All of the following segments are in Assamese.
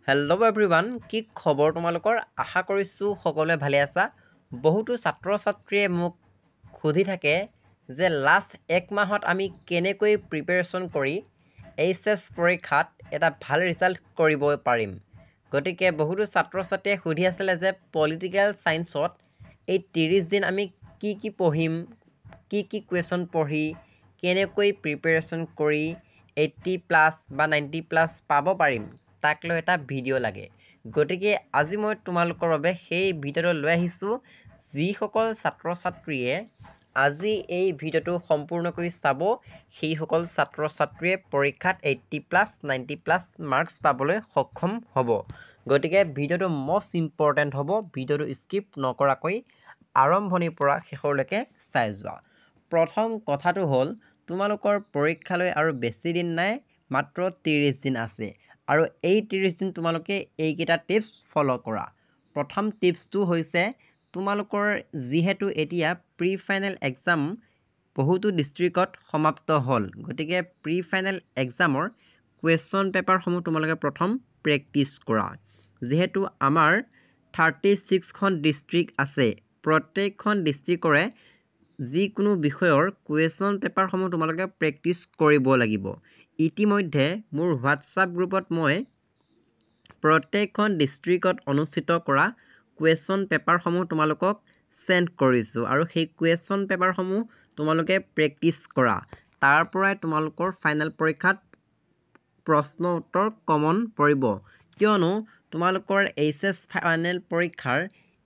হেল্ল' এভৰিৱান, কি খবৰ তোমালোকৰ? আশা কৰিছোঁ সকলোৱে ভালে আছা। বহুতো ছাত্ৰ ছাত্ৰীয়ে মোক সুধি থাকে যে লাষ্ট এক মাহত আমি কেনেকৈ প্ৰিপেৰেশ্যন কৰি এইচএছ পৰীক্ষাত এটা ভাল ৰিজাল্ট কৰিব পাৰিম। গতিকে বহুতো ছাত্ৰ ছাত্ৰীয়ে সুধি আছিলে যে পলিটিকেল ছায়েন্সত এই 30 দিন আমি কি পঢ়িম, কি কুৱেশ্যন পঢ়ি কেনেকৈ প্ৰিপেৰেশ্যন কৰি 80+ বা 90+ পাব পাৰিম, তাক লৈ এটা ভিডিঅ' লাগে। গতিকে আজি মই তোমালোকৰ বাবে সেই ভিডিঅ'টো লৈ আহিছোঁ। যিসকল ছাত্ৰ ছাত্ৰীয়ে আজি এই ভিডিঅ'টো সম্পূৰ্ণকৈ চাব, সেইসকল ছাত্ৰ ছাত্ৰীয়ে পৰীক্ষাত 80+ 90+ মাৰ্কছ পাবলৈ সক্ষম হ'ব। গতিকে ভিডিঅ'টো মষ্ট ইম্পৰ্টেণ্ট হ'ব। ভিডিঅ'টো স্কিপ নকৰাকৈ আৰম্ভণিৰ পৰা শেষলৈকে চাই যোৱা। প্ৰথম কথাটো হ'ল, তোমালোকৰ পৰীক্ষালৈ আৰু বেছি দিন নাই, মাত্ৰ 30 দিন আছে। আৰু এই 30 দিন তোমালোকে এইকেইটা টিপছ ফ'ল' কৰা। প্ৰথম টিপছটো হৈছে, তোমালোকৰ যিহেতু এতিয়া প্ৰি ফাইনেল এক্সাম বহুতো ডিষ্ট্ৰিক্টত সমাপ্ত হ'ল, গতিকে প্ৰি ফাইনেল এক্সামৰ কুৱেশ্যন পেপাৰসমূহ তোমালোকে প্ৰথম প্ৰেক্টিছ কৰা। যিহেতু আমাৰ 36খন ডিষ্ট্ৰিক্ট আছে, প্ৰত্যেকখন ডিষ্ট্ৰিক্টৰে যিকোনো বিষয়ৰ কুৱেশ্যন পেপাৰসমূহ তোমালোকে প্ৰেক্টিছ কৰিব লাগিব। ইতিমধ্যে মোৰ হোৱাটছআপ গ্ৰুপত মই প্ৰত্যেকখন ডিষ্ট্ৰিক্টত অনুষ্ঠিত কৰা কুৱেশ্যন পেপাৰসমূহ তোমালোকক চেণ্ড কৰিছোঁ, আৰু সেই কুৱেশ্যন পেপাৰসমূহ তোমালোকে প্ৰেক্টিছ কৰা। তাৰ পৰাই তোমালোকৰ ফাইনেল পৰীক্ষাত প্ৰশ্ন উত্তৰ কমন পৰিব, কিয়নো তোমালোকৰ এইচএছ ফাইনেল পৰীক্ষাৰ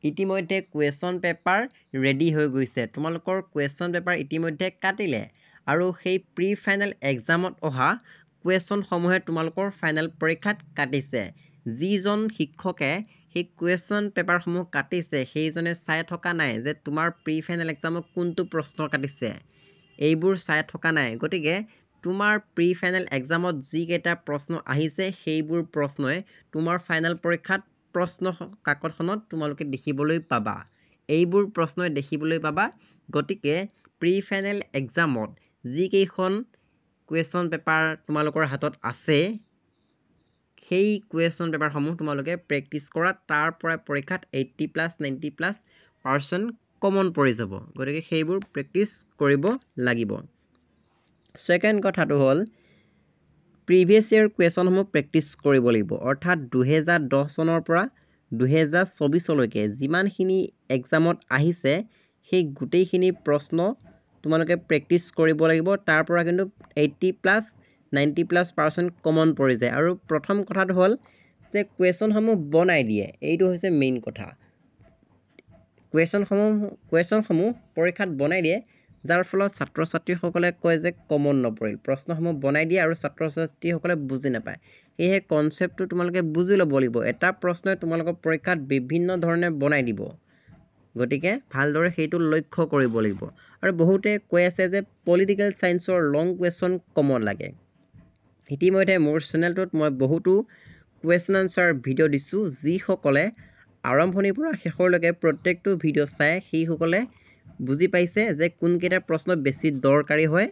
ইতিমধ্যে কুৱেশ্যন পেপাৰ ৰেডি হৈ গৈছে। তোমালোকৰ কুৱেশ্যন পেপাৰ ইতিমধ্যে কাটিলে, আৰু সেই প্ৰি ফাইনেল এক্সামত অহা কুৱেশ্যনসমূহে তোমালোকৰ ফাইনেল পৰীক্ষাত কাটিছে। যিজন শিক্ষকে সেই কুৱেশ্যন পেপাৰসমূহ কাটিছে, সেইজনে চাই থকা নাই যে তোমাৰ প্ৰি ফাইনেল এক্সামত কোনটো প্ৰশ্ন কাটিছে, এইবোৰ চাই থকা নাই। গতিকে তোমাৰ প্ৰি ফাইনেল এক্সামত যিকেইটা প্ৰশ্ন আহিছে, সেইবোৰ প্ৰশ্নই তোমাৰ ফাইনেল পৰীক্ষাত প্ৰশ্ন কাকতখনত তোমালোকে দেখিবলৈ পাবা। এইবোৰ প্ৰশ্নই দেখিবলৈ পাবা। গতিকে প্ৰি ফাইনেল এক্সামত যিকেইখন কুৱেশ্যন পেপাৰ তোমালোকৰ হাতত আছে, সেই কুৱেশ্যন পেপাৰসমূহ তোমালোকে প্ৰেক্টিছ কৰা। তাৰ পৰা পৰীক্ষাত 80+ 90% কমন পৰি যাব। গতিকে সেইবোৰ প্ৰেক্টিছ কৰিব লাগিব। ছেকেণ্ড কথাটো হ'ল, প্ৰিভিয়াছ ইয়েৰ কুৱেশ্যনসমূহ প্ৰেক্টিছ কৰিব লাগিব। অৰ্থাৎ 2010 চনৰ পৰা 2024 যিমানখিনি এক্সামত আহিছে, সেই গোটেইখিনি প্ৰশ্ন তোমালোকে প্ৰেক্টিছ কৰিব লাগিব। তাৰ পৰা কিন্তু 80+ 90% কমন পৰি যায়। আৰু প্ৰথম কথাটো হ'ল যে কুৱেশ্যনসমূহ বনাই দিয়ে, এইটো হৈছে মেইন কথা। কুৱেশ্যনসমূহ পৰীক্ষাত বনাই দিয়ে, যাৰ ফলত ছাত্ৰ ছাত্ৰীসকলে কয় যে কমন নপৰিল। প্ৰশ্নসমূহ বনাই দিয়ে আৰু ছাত্ৰ ছাত্ৰীসকলে বুজি নাপায়। সেয়েহে কনচেপ্টটো তোমালোকে বুজি ল'ব লাগিব। এটা প্ৰশ্নই তোমালোকৰ পৰীক্ষাত বিভিন্ন ধৰণে বনাই দিব, গতিকে ভালদৰে সেইটো লক্ষ্য কৰিব লাগিব। আৰু বহুতে কৈ আছে যে পলিটিকেল ছায়েন্সৰ লং কুৱেশ্যন কমন লাগে। ইতিমধ্যে মোৰ চেনেলটোত মই বহুতো কুৱেশ্যন আনচাৰ ভিডিঅ' দিছোঁ। যিসকলে আৰম্ভণিৰ পৰা শেষলৈকে প্ৰত্যেকটো ভিডিঅ' চাই, সেইসকলে বুজি পাইছে যে কোনকেইটা প্ৰশ্ন বেছি দৰকাৰী হয়।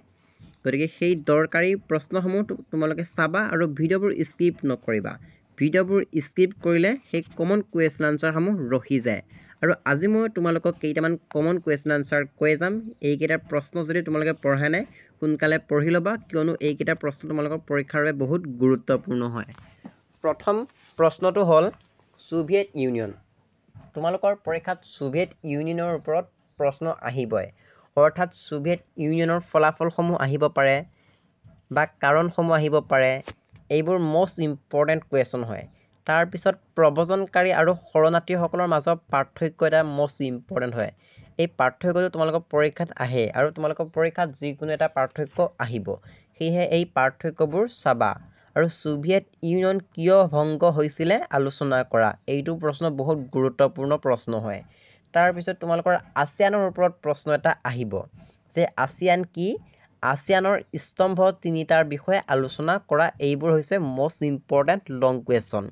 গতিকে সেই দৰকাৰী প্ৰশ্নসমূহ তোমালোকে চাবা আৰু ভিডিঅ'বোৰ স্কিপ নকৰিবা। ভিডিঅ'বোৰ স্কিপ কৰিলে সেই কমন কুৱেশ্যন আনচাৰসমূহ ৰখি যায়। আৰু আজি মই তোমালোকক কেইটামান কমন কুৱেশ্যন আনচাৰ কৈ যাম। এইকেইটা প্ৰশ্ন যদি তোমালোকে পঢ়া নাই, সোনকালে পঢ়ি ল'বা, কিয়নো এইকেইটা প্ৰশ্ন তোমালোকৰ পৰীক্ষাৰ বাবে বহুত গুৰুত্বপূৰ্ণ হয়। প্ৰথম প্ৰশ্নটো হ'ল ছোভিয়েট ইউনিয়ন। তোমালোকৰ পৰীক্ষাত ছোভিয়েট ইউনিয়নৰ ওপৰত প্ৰশ্ন আহিবই। অৰ্থাৎ ছোভিয়েট ইউনিয়নৰ ফলাফলসমূহ আহিব পাৰে বা কাৰণসমূহ আহিব পাৰে। এইবোৰ মষ্ট ইম্পৰ্টেণ্ট কুৱেশ্যন হয়। তাৰপিছত প্ৰব্ৰজনকাৰী আৰু শৰণাৰ্থীসকলৰ মাজত পাৰ্থক্য এটা মষ্ট ইম্পৰ্টেণ্ট হয়। এই পাৰ্থক্যটো তোমালোকৰ পৰীক্ষাত আহে, আৰু তোমালোকৰ পৰীক্ষাত যিকোনো এটা পাৰ্থক্য আহিব। সেয়েহে এই পাৰ্থক্যবোৰ চাবা। আৰু ছোভিয়েট ইউনিয়ন কিয় ভংগ হৈছিলে আলোচনা কৰা। এইটো প্ৰশ্ন বহুত গুৰুত্বপূৰ্ণ প্ৰশ্ন হয়। তাৰপিছত তোমালোকৰ আছিয়ানৰ ওপৰত প্ৰশ্ন এটা আহিব যে আছিয়ান কি, আছিয়ানৰ স্তম্ভ তিনিটাৰ বিষয়ে আলোচনা কৰা। এইবোৰ হৈছে মষ্ট ইম্পৰ্টেণ্ট লং কুৱেশ্যন।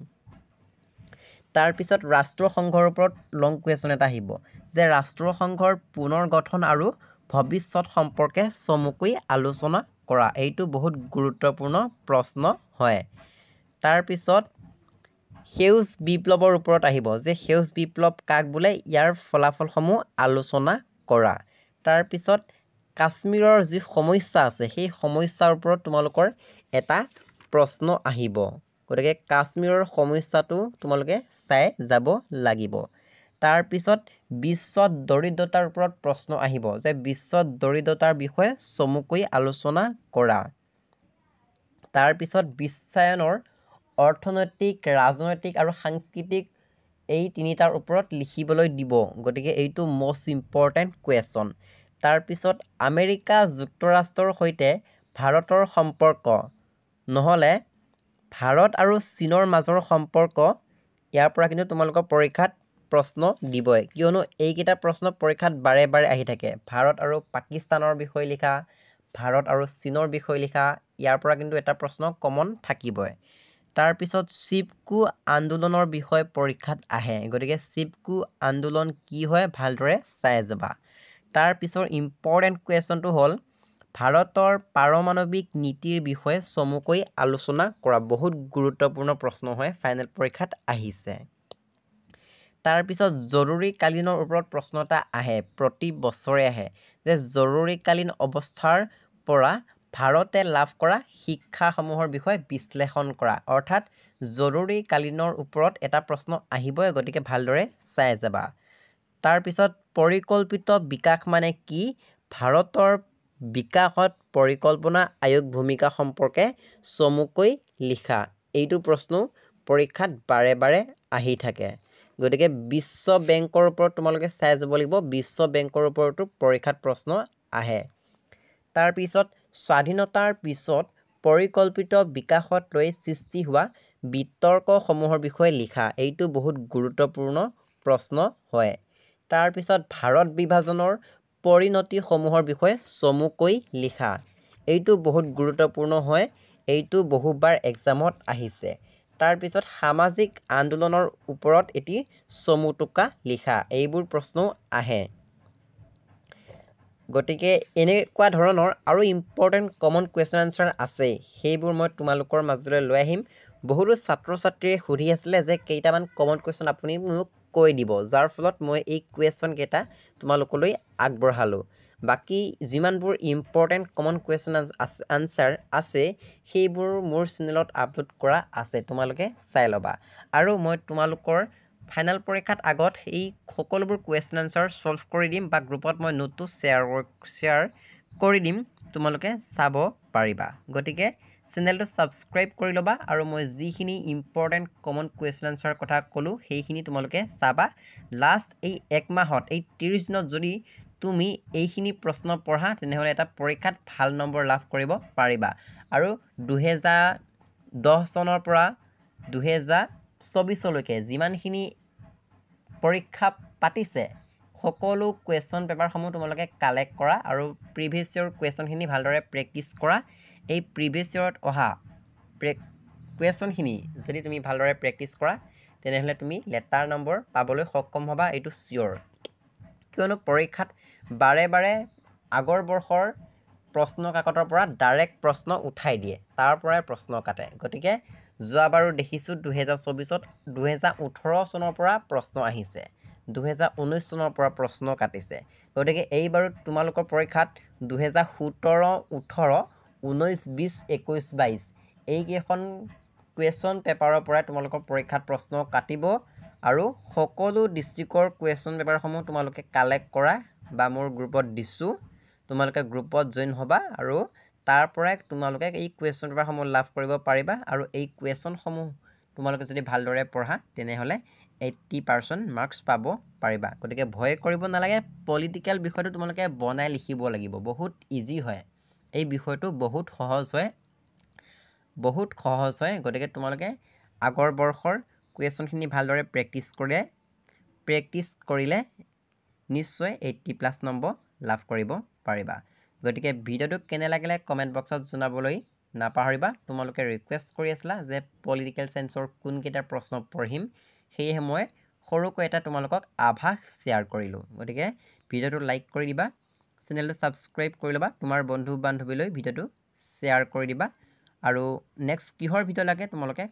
তাৰপিছত ৰাষ্ট্ৰসংঘৰ ওপৰত লং কুৱেশ্যন এটা আহিব যে ৰাষ্ট্ৰসংঘৰ পুনৰ গঠন আৰু ভৱিষ্যত সম্পৰ্কে চমুকৈ আলোচনা কৰা। এইটো বহুত গুৰুত্বপূৰ্ণ প্ৰশ্ন হয়। তাৰপিছত সেউজ বিপ্লৱৰ ওপৰত আহিব যে সেউজ বিপ্লৱ কাক বোলে ইয়াৰ ফলাফলসমূহ আলোচনা কৰা। তাৰপিছত কাশ্মীৰৰ যি সমস্যা আছে সেই সমস্যাৰ ওপৰত তোমালোকৰ এটা প্ৰশ্ন আহিব। গতিকে কাশ্মীৰৰ সমস্যাটো তোমালোকে চাই যাব লাগিব। তাৰপিছত বিশ্বত দৰিদ্ৰতাৰ ওপৰত প্ৰশ্ন আহিব যে বিশ্বত দৰিদ্ৰতাৰ বিষয়ে চমুকৈ আলোচনা কৰা। তাৰপিছত বিশ্বায়নৰ অৰ্থনৈতিক, ৰাজনৈতিক আৰু সাংস্কৃতিক এই তিনিটাৰ ওপৰত লিখিবলৈ দিব। গতিকে এইটো মষ্ট ইম্পৰ্টেণ্ট কুৱেশ্যন। তাৰপিছত আমেৰিকা যুক্তৰাষ্ট্ৰৰ সৈতে ভাৰতৰ সম্পৰ্ক নহ'লে ভাৰত আৰু চীনৰ মাজৰ সম্পৰ্ক, ইয়াৰ পৰা কিন্তু তোমালোকৰ পৰীক্ষাত প্ৰশ্ন দিবই, কিয়নো এইকেইটা প্ৰশ্ন পৰীক্ষাত বাৰে বাৰে আহি থাকে। ভাৰত আৰু পাকিস্তানৰ বিষয়ে লিখা, ভাৰত আৰু চীনৰ বিষয়ে লিখা, ইয়াৰ পৰা কিন্তু এটা প্ৰশ্ন কমন থাকিবই। তাৰপিছত চিপকো আন্দোলনৰ বিষয়ে পৰীক্ষাত আহে। গতিকে চিপকো আন্দোলন কি হয় ভালদৰে চাই যাবা। তাৰপিছৰ ইম্পৰ্টেণ্ট কুৱেশ্যনটো হ'ল ভাৰতৰ পাৰমাণৱিক নীতিৰ বিষয়ে চমুকৈ আলোচনা কৰা। বহুত গুৰুত্বপূৰ্ণ প্ৰশ্ন হয়, ফাইনেল পৰীক্ষাত আহিছে। তাৰপিছত জৰুৰীকালীনৰ ওপৰত প্ৰশ্ন এটা আহে, প্ৰতি বছৰে আহে যে জৰুৰীকালীন অৱস্থাৰ পৰা ভাৰতে লাভ কৰা শিক্ষাসমূহৰ বিষয়ে বিশ্লেষণ কৰা। অৰ্থাৎ জৰুৰীকালীনৰ ওপৰত এটা প্ৰশ্ন আহিবই, গতিকে ভালদৰে চাই যাবা। তাৰপিছত পৰিকল্পিত বিকাশ মানে কি? ভাৰতৰ বিকাশত পৰিকল্পনা আয়োগ ভূমিকা সম্পৰ্কে চমুকৈ লিখা। এইটো প্ৰশ্ন পৰীক্ষাত বাৰে বাৰে আহি থাকে। গতিকে বিশ্ব বেংকৰ ওপৰত তোমালোকে চাই যাব লাগিব। বিশ্ব বেংকৰ ওপৰতো পৰীক্ষাত প্ৰশ্ন আহে। তাৰপিছত স্বাধীনতাৰ পিছত পৰিকল্পিত বিকাশত লৈ সৃষ্টি হোৱা বিতৰ্কসমূহৰ বিষয়ে লিখা। এইটো বহুত গুৰুত্বপূৰ্ণ প্ৰশ্ন হয়। তাৰপিছত ভাৰত বিভাজনৰ পৰিণতিসমূহৰ বিষয়ে চমুকৈ লিখা। এইটো বহুত গুৰুত্বপূৰ্ণ হয়, এইটো বহুবাৰ এক্সামত আহিছে। তাৰপিছত সামাজিক আন্দোলনৰ ওপৰত এটি চমু টোকা লিখা। এইবোৰ প্ৰশ্নও আহে। গতিকে এনেকুৱা ধৰণৰ আৰু ইম্পৰ্টেণ্ট কমন কুৱেশ্যন আনচাৰ আছে, সেইবোৰ মই তোমালোকৰ মাজলৈ লৈ আহিম। বহুতো ছাত্ৰ ছাত্ৰীয়ে সুধি আছিলে যে কেইটামান কমন কুৱেশ্যন আপুনি মোক কৈ দিব, যাৰ ফলত মই এই কুৱেশ্যন কেইটা তোমালোকলৈ আগবঢ়ালোঁ। বাকী যিমানবোৰ ইম্পৰ্টেণ্ট কমন কুৱেশ্যন আনচাৰ আছে সেইবোৰ মোৰ চেনেলত আপলোড কৰা আছে, তোমালোকে চাই ল'বা। আৰু মই তোমালোকৰ ফাইনেল পৰীক্ষাত আগত এই সকলোবোৰ কুৱেশ্যন আনচাৰ ছল্ভ কৰি দিম বা গ্ৰুপত মই নোটটো শ্বেয়াৰ কৰি দিম, তোমালোকে চাব পাৰিবা। গতিকে চেনেলটো ছাবস্ক্ৰাইব কৰি ল'বা আৰু মই যিখিনি ইম্পৰ্টেণ্ট কমন কুৱেশ্যন আনচাৰ কথা ক'লোঁ সেইখিনি তোমালোকে চাবা। লাষ্ট এই এক মাহত, এই 30 দিনত যদি তুমি এইখিনি প্ৰশ্ন পঢ়া তেনেহ'লে এটা পৰীক্ষাত ভাল নম্বৰ লাভ কৰিব পাৰিবা। আৰু 2010 চনৰ পৰা 2024 যিমানখিনি পৰীক্ষা পাতিছে সকলো কুৱেশ্যন পেপাৰসমূহ তোমালোকে কালেক্ট কৰা আৰু প্ৰিভিয়াছ ইয়েৰ কুৱেশ্যনখিনি ভালদৰে প্ৰেক্টিছ কৰা। এই প্ৰিভিয়াছ ইয়েৰত অহা কুৱেশ্যনখিনি যদি তুমি ভালদৰে প্ৰেক্টিছ কৰা তেনেহ'লে তুমি লেটাৰ নম্বৰ পাবলৈ সক্ষম হ'বা, এইটো চিয়'ৰ। কিয়নো পৰীক্ষাত বাৰে বাৰে আগৰ বৰ্ষৰ প্ৰশ্ন কাকতৰ পৰা ডাইৰেক্ট প্ৰশ্ন উঠাই দিয়ে, তাৰ পৰাই প্ৰশ্ন কাটে। গতিকে যোৱাবাৰো দেখিছোঁ 2024ত 2018 চনৰ পৰা প্ৰশ্ন আহিছে, 2019 চনৰ পৰা প্ৰশ্ন কাটিছে। গতিকে এইবাৰো তোমালোকৰ পৰীক্ষাত 2017, 18, 19, 20, 21, 22 এইকেইখন কুৱেশ্যন পেপাৰৰ পৰাই তোমালোকৰ পৰীক্ষাত প্ৰশ্ন কাটিব। আৰু সকলো ডিষ্ট্ৰিক্টৰ কুৱেশ্যন পেপাৰসমূহ তোমালোকে কালেক্ট কৰা বা মোৰ গ্ৰুপত দিছোঁ, তোমালোকে গ্ৰুপত জইন হ'বা আৰু তাৰ পৰাই তোমালোকে এই কুৱেশ্যন পেপাৰসমূহ লাভ কৰিব পাৰিবা। আৰু এই কুৱেশ্যনসমূহ তোমালোকে যদি ভালদৰে পঢ়া তেনেহ'লে 80% মাৰ্কছ পাব পাৰিবা। গতিকে ভয় কৰিব নালাগে, পলিটিকেল বিষয়টো তোমালোকে বনাই লিখিব লাগিব, বহুত ইজি হয়। এই বিষয়টো বহুত সহজ হয়। গতিকে তোমালোকে আগৰ বৰ্ষৰ কুৱেশ্যনখিনি ভালদৰে প্ৰেক্টিছ কৰিলে নিশ্চয় 80+ নম্বৰ লাভ কৰিব পাৰিবা। গতিকে ভিডিঅ'টো কেনে লাগিলে কমেণ্ট বক্সত জনাবলৈ নাপাহৰিবা। তোমালোকে ৰিকুৱেষ্ট কৰি আছিলা যে পলিটিকেল ছায়েন্সৰ কোনকেইটা প্ৰশ্ন পঢ়িম, সেয়েহে মই সৰুকৈ এটা তোমালোকক আভাস শ্বেয়াৰ কৰিলোঁ। গতিকে ভিডিঅ'টো লাইক কৰি দিবা, চেনেলটো ছাবস্ক্ৰাইব কৰি ল'বা, তোমাৰ বন্ধু বান্ধৱীলৈ ভিডিঅ'টো শ্বেয়াৰ কৰি দিবা। আৰু নেক্সট কিহৰ ভিডিঅ' লাগে তোমালোকে